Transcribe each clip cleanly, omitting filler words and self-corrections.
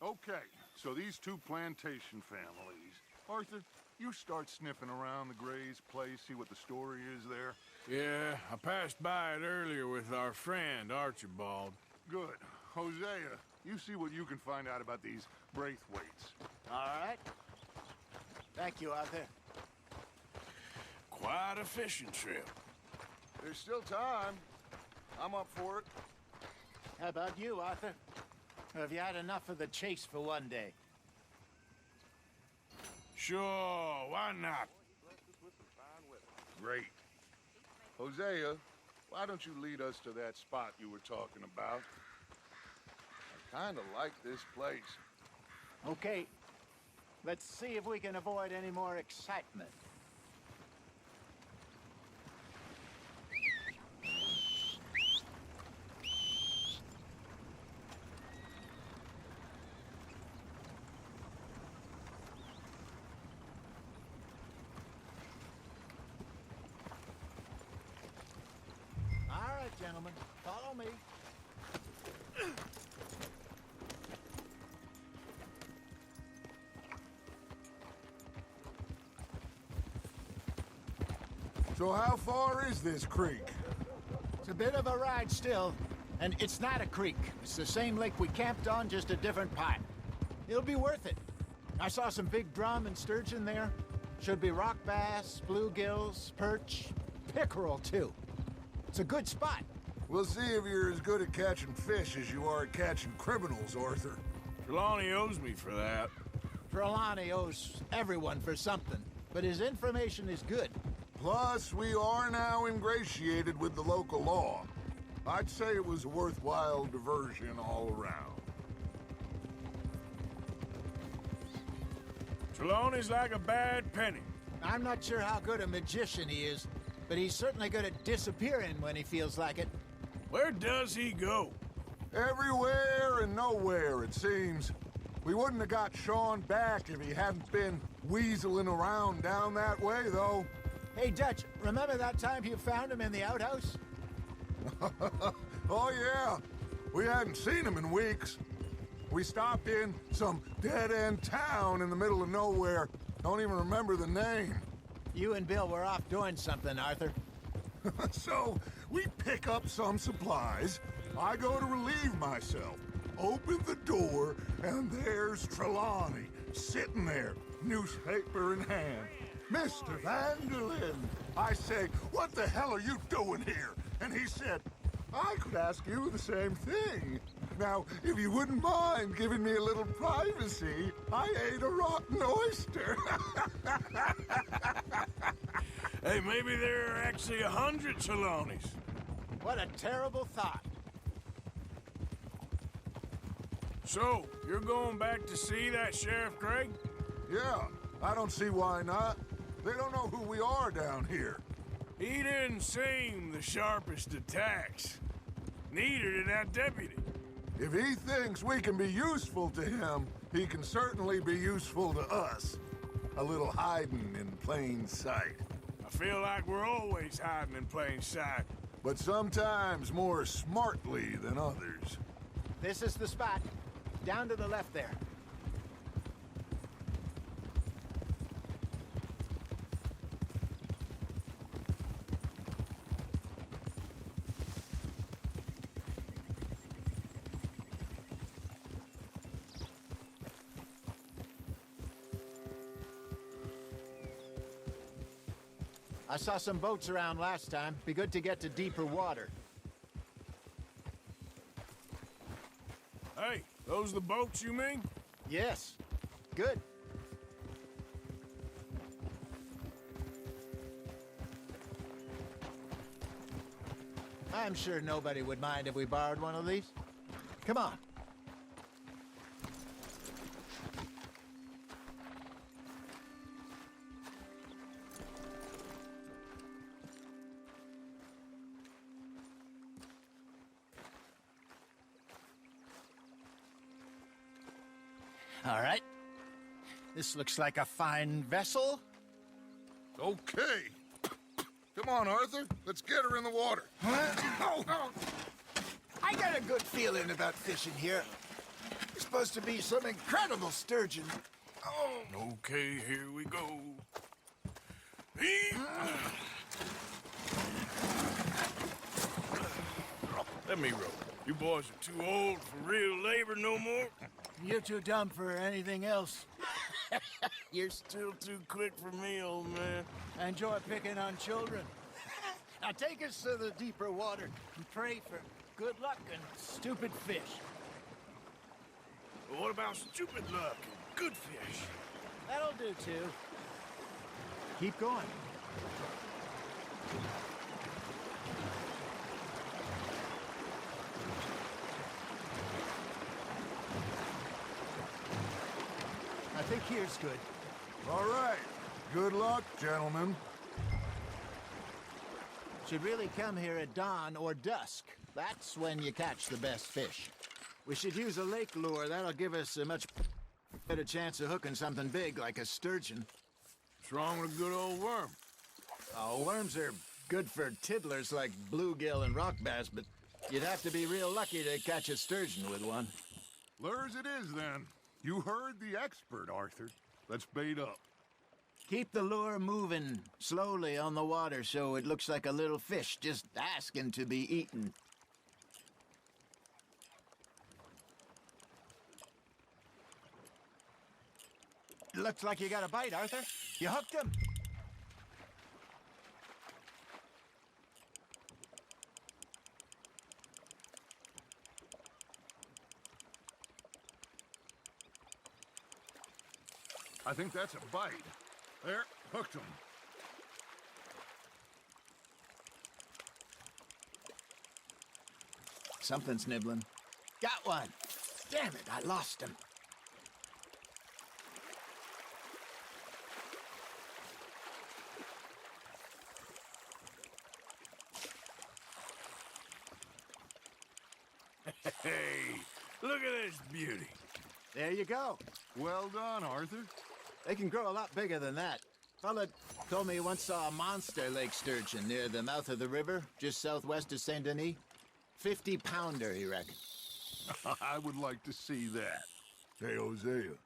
Okay, so these two plantation families. Arthur, you start sniffing around the Gray's place, see what the story is there. Yeah, I passed by it earlier with our friend, Archibald. Good. Hosea, you see what you can find out about these Braithwaites. All right. Thank you, Arthur. Quite a fishing trip. There's still time. I'm up for it. How about you, Arthur? Or have you had enough of the chase for one day? Sure, why not? Great. Hosea, why don't you lead us to that spot you were talking about? I kinda like this place. Okay. Let's see if we can avoid any more excitement. All right, gentlemen, follow me. So how far is this creek? It's a bit of a ride still, and it's not a creek. It's the same lake we camped on, just a different part. It'll be worth it. I saw some big drum and sturgeon there. Should be rock bass, bluegills, perch, pickerel too. It's a good spot. We'll see if you're as good at catching fish as you are at catching criminals, Arthur. Trelawney owes me for that. Trelawney owes everyone for something, but his information is good. Plus, we are now ingratiated with the local law. I'd say it was a worthwhile diversion all around. Trelawney's like a bad penny. I'm not sure how good a magician he is, but he's certainly good at disappearing when he feels like it. Where does he go? Everywhere and nowhere, it seems. We wouldn't have got Sean back if he hadn't been weaseling around down that way, though. Hey, Dutch, remember that time you found him in the outhouse? Oh, yeah. We hadn't seen him in weeks. We stopped in some dead-end town in the middle of nowhere. Don't even remember the name. You and Bill were off doing something, Arthur. So, we pick up some supplies. I go to relieve myself. Open the door, and there's Trelawney, sitting there, newspaper in hand. Mr. Vanderlyn! I say, what the hell are you doing here? And he said, I could ask you the same thing. Now, if you wouldn't mind giving me a little privacy, I ate a rotten oyster. Hey, maybe there are actually 100 Trelawneys. What a terrible thought. So, you're going back to see that Sheriff Craig? Yeah, I don't see why not. They don't know who we are down here. He didn't seem the sharpest attacks. Neither did that deputy. If he thinks we can be useful to him, he can certainly be useful to us. A little hiding in plain sight. I feel like we're always hiding in plain sight. But sometimes more smartly than others. This is the spot. Down to the left there. I saw some boats around last time. Be good to get to deeper water. Hey, those the boats you mean? Yes. Good. I'm sure nobody would mind if we borrowed one of these. Come on. All right. This looks like a fine vessel. Okay. Come on, Arthur. Let's get her in the water. Oh. I got a good feeling about fishing here. supposed to be some incredible sturgeon. Oh, okay, here we go. Let me row. You boys are too old for real labor no more. You're too dumb for anything else. You're still too quick for me, old man. I enjoy picking on children. Now take us to the deeper water and pray for good luck and stupid fish. But what about stupid luck and good fish? That'll do, too. Keep going. I think here's good. All right. Good luck, gentlemen. Should really come here at dawn or dusk. That's when you catch the best fish. We should use a lake lure. That'll give us a much better chance of hooking something big like a sturgeon. What's wrong with a good old worm? Oh, worms are good for tiddlers like bluegill and rock bass, but you'd have to be real lucky to catch a sturgeon with one. Lures it is, then. You heard the expert, Arthur. Let's bait up. Keep the lure moving slowly on the water so it looks like a little fish just asking to be eaten. Looks like you got a bite, Arthur. You hooked him. I think that's a bite. There, hooked him. Something's nibbling. Got one. Damn it, I lost him. Hey, look at this beauty. There you go. Well done, Arthur. They can grow a lot bigger than that. Fella told me he once saw a monster lake sturgeon near the mouth of the river, just southwest of Saint Denis. 50-pounder, he reckoned. I would like to see that. Hey, Hosea, you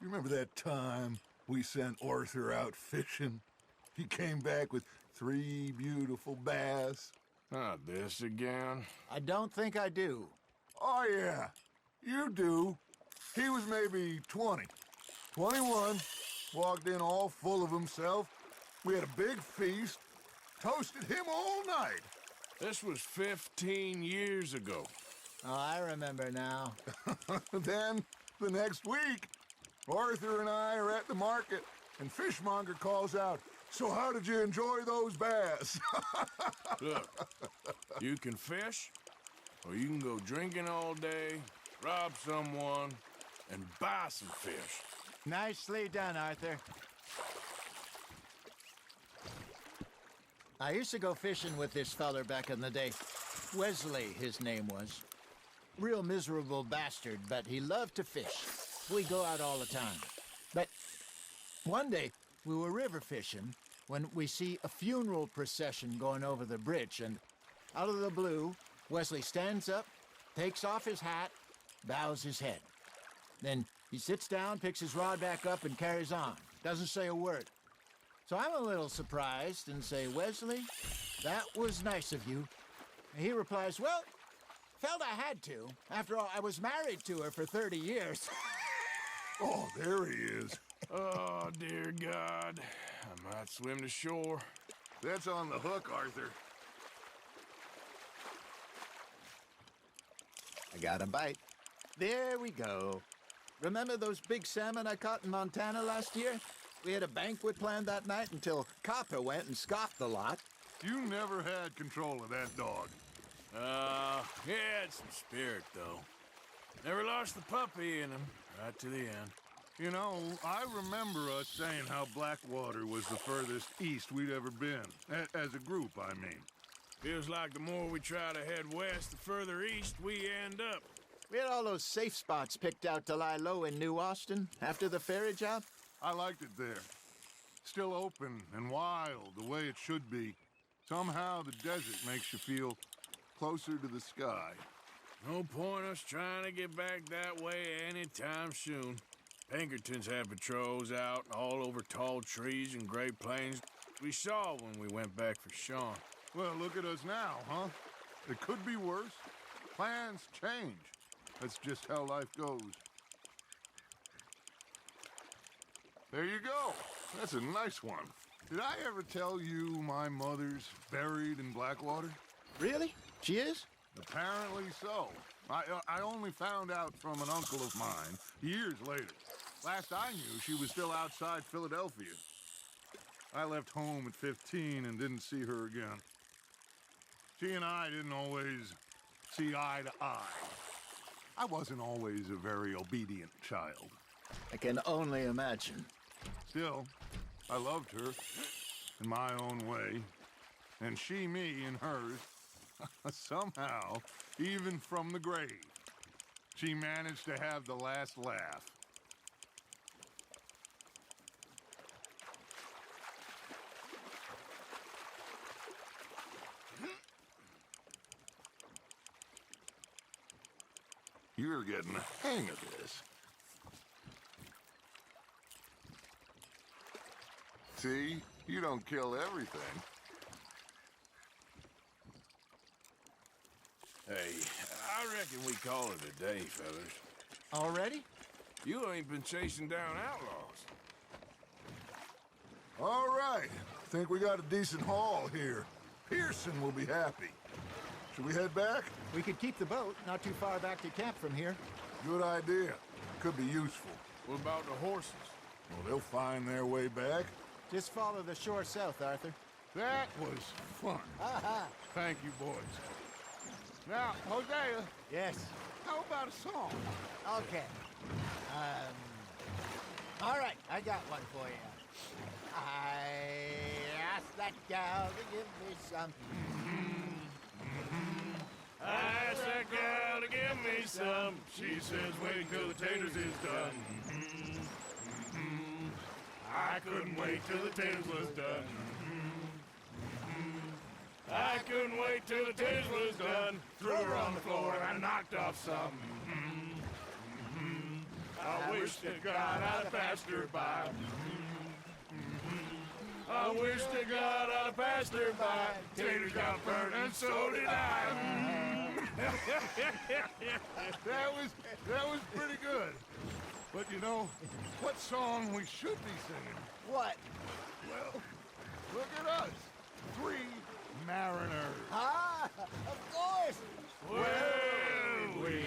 remember that time we sent Arthur out fishing? He came back with 3 beautiful bass. Not this again. I don't think I do. Oh, yeah, you do. He was maybe 20, 21, walked in all full of himself. We had a big feast, toasted him all night. This was 15 years ago. Oh, I remember now. Then, the next week, Arthur and I are at the market, and Fishmonger calls out, "So how did you enjoy those bass?" Look, you can fish, or you can go drinking all day, rob someone, and buy some fish. Nicely done, Arthur. I used to go fishing with this feller back in the day. Wesley, his name was. Real miserable bastard, but he loved to fish. We'd go out all the time. But one day, we were river fishing when we see a funeral procession going over the bridge, and out of the blue, Wesley stands up, takes off his hat, bows his head. Then he sits down, picks his rod back up, and carries on. Doesn't say a word. So I'm a little surprised and say, "Wesley, that was nice of you." And he replies, "Well, felt I had to. After all, I was married to her for 30 years. Oh, there he is. Oh, dear God. I might swim to shore. That's on the hook, Arthur. I got a bite. There we go. Remember those big salmon I caught in Montana last year? We had a banquet planned that night until Copper went and scoffed the lot. You never had control of that dog. He had some spirit, though. Never lost the puppy in him, right to the end. You know, I remember us saying how Blackwater was the furthest east we'd ever been. As a group, I mean. Feels like the more we try to head west, the further east we end up. We had all those safe spots picked out to lie low in New Austin after the ferry job. I liked it there. Still open and wild, the way it should be. Somehow the desert makes you feel closer to the sky. No point us trying to get back that way anytime soon. Pinkertons had patrols out all over tall trees and Great Plains. We saw when we went back for Sean. Well, look at us now, huh? It could be worse. Plans change. That's just how life goes. There you go. That's a nice one. Did I ever tell you my mother's buried in Blackwater? Really? She is? Apparently so. I only found out from an uncle of mine years later. Last I knew, she was still outside Philadelphia. I left home at 15 and didn't see her again. She and I didn't always see eye to eye. I wasn't always a very obedient child. I can only imagine. Still, I loved her in my own way, and she me in hers. Somehow, even from the grave, she managed to have the last laugh. You're getting the hang of this. See? You don't kill everything. Hey, I reckon we call it a day, fellas. Already? You ain't been chasing down outlaws. All right. Think we got a decent haul here. Pearson will be happy. Should we head back? We could keep the boat not too far back to camp from here. Good idea. Could be useful. What about the horses? Well, they'll find their way back. Just follow the shore south, Arthur. That was fun. Thank you, boys. Now, Hosea, Yes. how about a song? Okay. All right, I got one for you. I asked that gal to give me some. I asked that gal to give me some. She says wait till the taters is done. I couldn't wait till the taters was done. I couldn't wait till the taters was done. Threw her on the floor and I knocked off some. I wish to God I'd passed her by. I wish to God I'd passed her by. Taters got burned and so did I. That was pretty good. But you know, what song we should be singing? What? Well, look at us. 3 mariners. Ah, of course. Well, we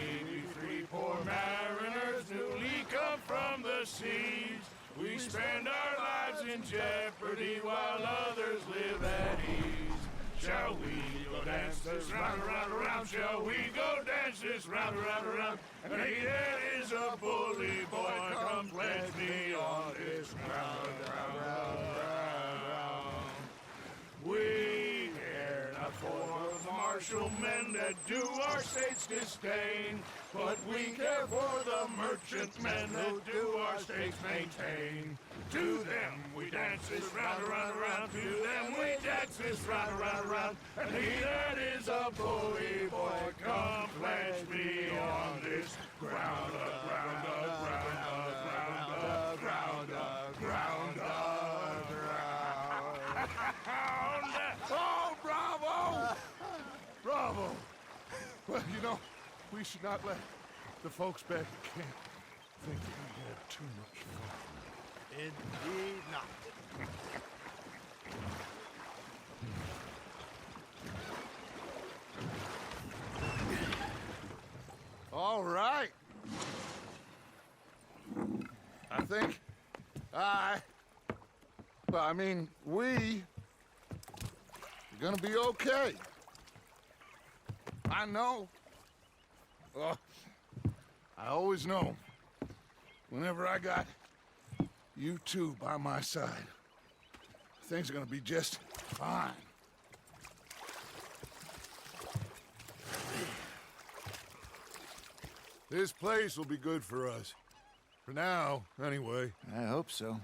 three poor mariners newly come from the seas. We spend our lives in jeopardy while others live at ease. Shall we go dance this round, around, around? Shall we go dance this round, around, around? And he that is a bully boy, come pledge me on this ground, round, round, round, round. We care not for the martial men that do our state's disdain, but we care for the merchant men that do our states maintain. To them we dance this round, around, around. To them we dance this round, around, around. And he that is a bully boy, come pledge me on this ground, ground, ground, ground, ground, ground, ground. Oh, bravo! Bravo! Well, you know, we should not let the folks back at camp think we had too much fun. Indeed not. All right. I think we're gonna be okay. I know. I always know. Whenever I got you two by my side, things are gonna be just fine. This place will be good for us. For now, anyway. I hope so.